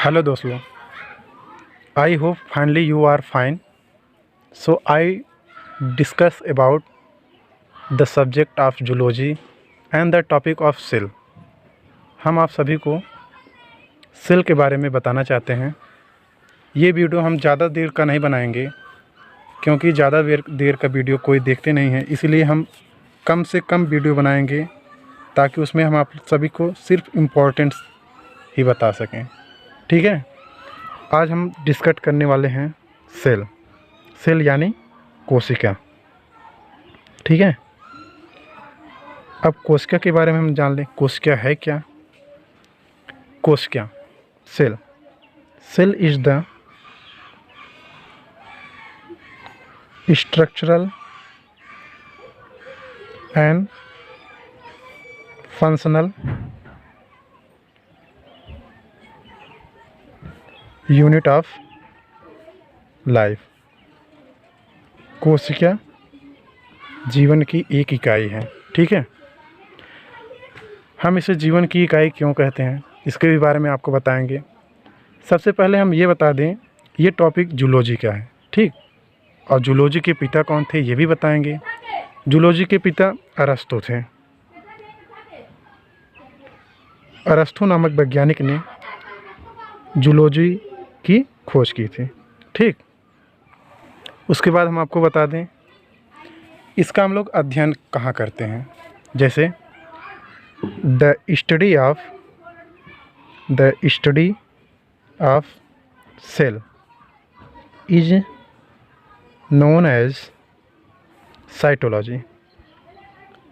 Hello दोस्तों, I hope finally you are fine. So I discuss about the subject of zoology and the topic of cell. हम आप सभी को cell के बारे में बताना चाहते हैं. ये वीडियो हम ज़्यादा देर का नहीं बनाएंगे क्योंकि ज़्यादा देर का वीडियो कोई देखते नहीं है, इसलिए हम कम से कम वीडियो बनाएंगे ताकि उसमें हम आप सभी को सिर्फ इम्पोर्टेंट्स ही बता सकें. ठीक है. आज हम डिस्कस करने वाले हैं सेल. सेल यानी कोशिका. ठीक है. अब कोशिका के बारे में हम जान लें. कोशिका है क्या? कोशिका cell. Cell is the structural and functional unit of life. कोशिका जीवन की एक इकाई है. ठीक है. हम इसे जीवन की इकाई क्यों कहते हैं इसके भी बारे में आपको बताएंगे. सबसे पहले हम ये बता दें, ये टॉपिक जूलॉजी का है. ठीक. और जूलॉजी के पिता कौन थे ये भी बताएंगे. जूलॉजी के पिता अरस्तु थे. अरस्तु नामक वैज्ञानिक ने जूलॉजी की खोज की थी. ठीक. उसके बाद हम आपको बता दें इसका हम लोग अध्ययन कहाँ करते हैं. जैसे the study of cell is known as cytology.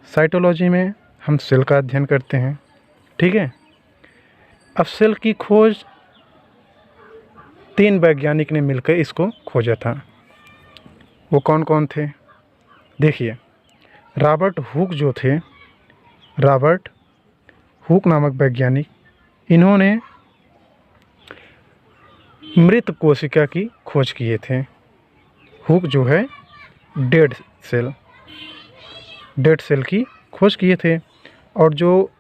Cytology में हम सेल का अध्ययन करते हैं. ठीक है. अब सेल की खोज 3 वैज्ञानिक ने मिलकर इसको खोजा था. वो कौन कौन थे? देखिए, रॉबर्ट हुक जो थे, रॉबर्ट हुक नामक वैज्ञानिक, इन्होंने मृत कोशिका की खोज किए थे. हुक जो है डेड सेल की खोज किए थे. और जो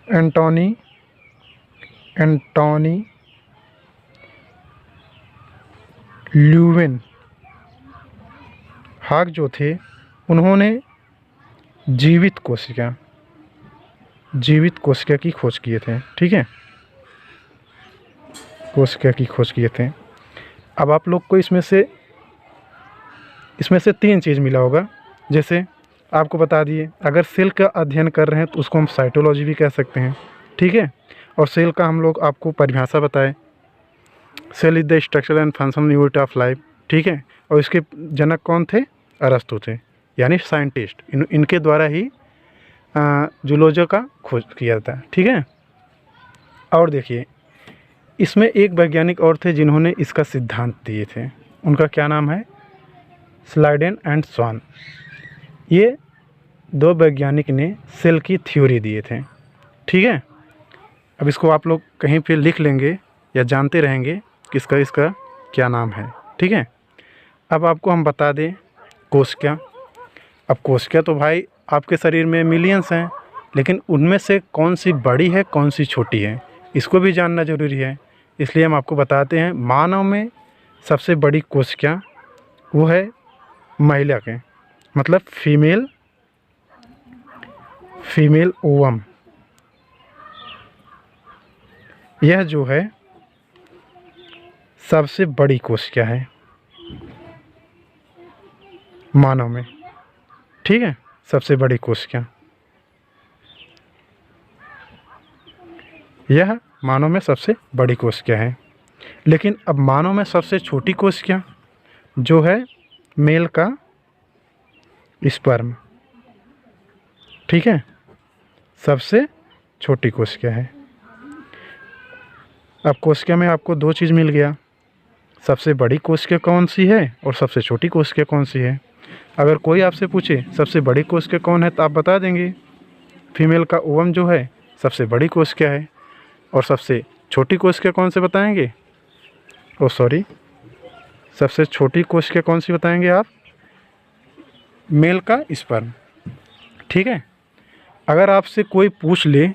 एंटोनी ल्यूवेन हाक जो थे, उन्होंने जीवित कोशिका की खोज किए थे. ठीक है. कोशिका की खोज किए थे. अब आप लोग को इसमें से 3 चीज़ मिला होगा. जैसे आपको बता दिए, अगर सेल का अध्ययन कर रहे हैं तो उसको हम साइटोलॉजी भी कह सकते हैं. ठीक है. और सेल का हम लोग आपको परिभाषा बताए. Cell is the structural and functional unit of life. ठीक है. और इसके जनक कौन थे? अरस्तु थे, यानी साइंटिस्ट. इनके द्वारा ही जूलॉजी का खोज किया जाता है. ठीक है. और देखिए, इसमें एक वैज्ञानिक और थे जिन्होंने इसका सिद्धांत दिए थे. उनका क्या नाम है? स्लाइडेन एंड स्वान. ये 2 वैज्ञानिक ने सेल की थ्योरी दिए थे. ठीक है. अब इसको आप लोग कहीं पे लिख लेंगे या जानते रहेंगे कि इसका क्या नाम है. ठीक है. अब आपको हम बता दें कोशिका. अब कोशिका तो भाई आपके शरीर में मिलियंस हैं, लेकिन उनमें से कौन सी बड़ी है कौन सी छोटी है इसको भी जानना ज़रूरी है. इसलिए हम आपको बताते हैं, मानव में सबसे बड़ी कोशिका वो है महिला के, मतलब फीमेल ओवम. यह जो है सबसे बड़ी कोशिका है मानव में. ठीक है. सबसे बड़ी कोशिका यह मानव में सबसे बड़ी कोशिका है. लेकिन अब मानव में सबसे छोटी कोशिका जो है मेल का स्पर्म. ठीक है. सबसे छोटी कोशिका है. अब कोशिका में आपको 2 चीज़ मिल गया. सबसे बड़ी कोशिका कौन सी है और सबसे छोटी कोशिका कौन सी है. अगर कोई आपसे पूछे सबसे बड़ी कोशिका कौन है तो आप बता देंगे फीमेल का ओवम जो है सबसे बड़ी कोशिका है. और सबसे छोटी कोशिका कौन से बताएंगे? सबसे छोटी कोशिका कौन सी बताएंगे आप? मेल का स्पर्म। ठीक है। अगर आपसे कोई पूछ ले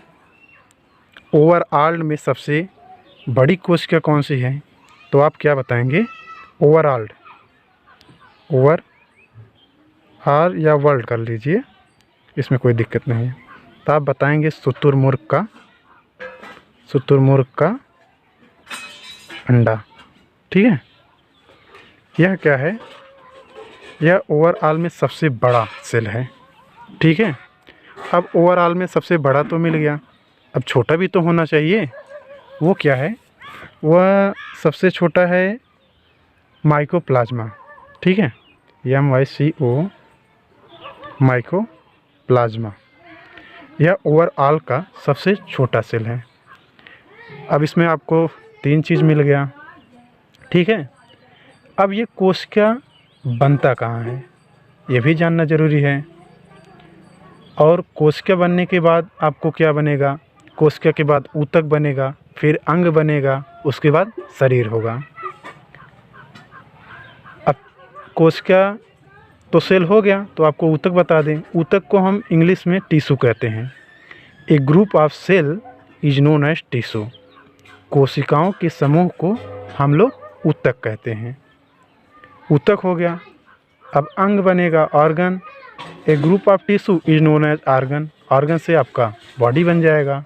ओवरऑल में सबसे बड़ी कोशिका कौन सी है? तो आप क्या बताएंगे? ओवरऑल, ओवर आर या वर्ल्ड कर लीजिए, इसमें कोई दिक्कत नहीं है। तो आप बताएंगे शुतुरमुर्ग का अंडा। ठीक है, यह क्या है? यह ओवरऑल में सबसे बड़ा सेल है। ठीक है, अब ओवरऑल में सबसे बड़ा तो मिल गया, अब छोटा भी तो होना चाहिए। वो क्या है? वह सबसे छोटा है माइकोप्लाज्मा। ठीक है, MyCO, माइकोप्लाज्मा, यह ओवरऑल का सबसे छोटा सेल है। अब इसमें आपको 3 चीज़ मिल गया। ठीक है, अब ये कोशिका बनता कहाँ है, ये भी जानना ज़रूरी है। और कोशिका बनने के बाद आपको क्या बनेगा? कोशिका के बाद ऊतक बनेगा, फिर अंग बनेगा, उसके बाद शरीर होगा। अब कोशिका तो सेल हो गया, तो आपको ऊतक बता दें। ऊतक को हम इंग्लिश में टिश्यू कहते हैं। A group of cell is known as tissue. कोशिकाओं के समूह को हम लोग ऊतक कहते हैं। ऊतक हो गया, अब अंग बनेगा, organ. A group of tissue is known as organ. Organ से आपका बॉडी बन जाएगा।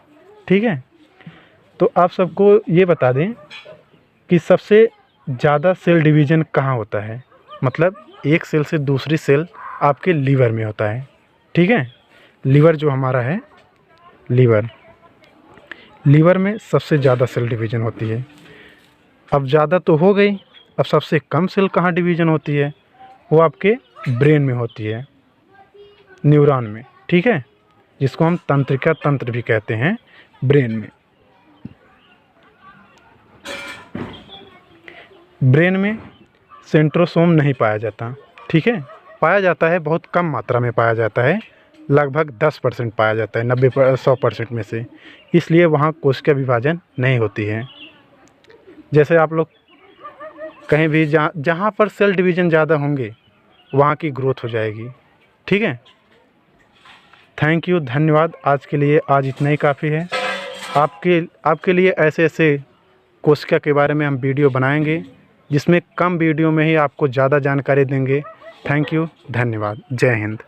ठीक है, तो आप सबको ये बता दें कि सबसे ज़्यादा सेल डिवीज़न कहाँ होता है। मतलब एक सेल से दूसरी सेल आपके लीवर में होता है। ठीक है, लीवर जो हमारा है, लीवर में सबसे ज़्यादा सेल डिवीज़न होती है। अब ज़्यादा तो हो गई, अब सबसे कम सेल कहाँ डिवीज़न होती है? वो आपके ब्रेन में होती है, न्यूरॉन में। ठीक है, जिसको हम तंत्रिका तंत्र भी कहते हैं, ब्रेन में। ब्रेन में सेंट्रोसोम नहीं पाया जाता। ठीक है, पाया जाता है, बहुत कम मात्रा में पाया जाता है, लगभग 10% पाया जाता है 100% में से। इसलिए वहाँ कोशिका विभाजन नहीं होती है। जैसे आप लोग कहीं भी जहाँ पर सेल डिवीज़न ज़्यादा होंगे वहाँ की ग्रोथ हो जाएगी। ठीक है, थैंक यू, धन्यवाद। आज के लिए आज इतना ही काफ़ी है। आपके लिए ऐसे ऐसे कोशिका के बारे में हम वीडियो बनाएंगे, जिसमें कम वीडियो में ही आपको ज़्यादा जानकारी देंगे। थैंक यू, धन्यवाद, जय हिंद।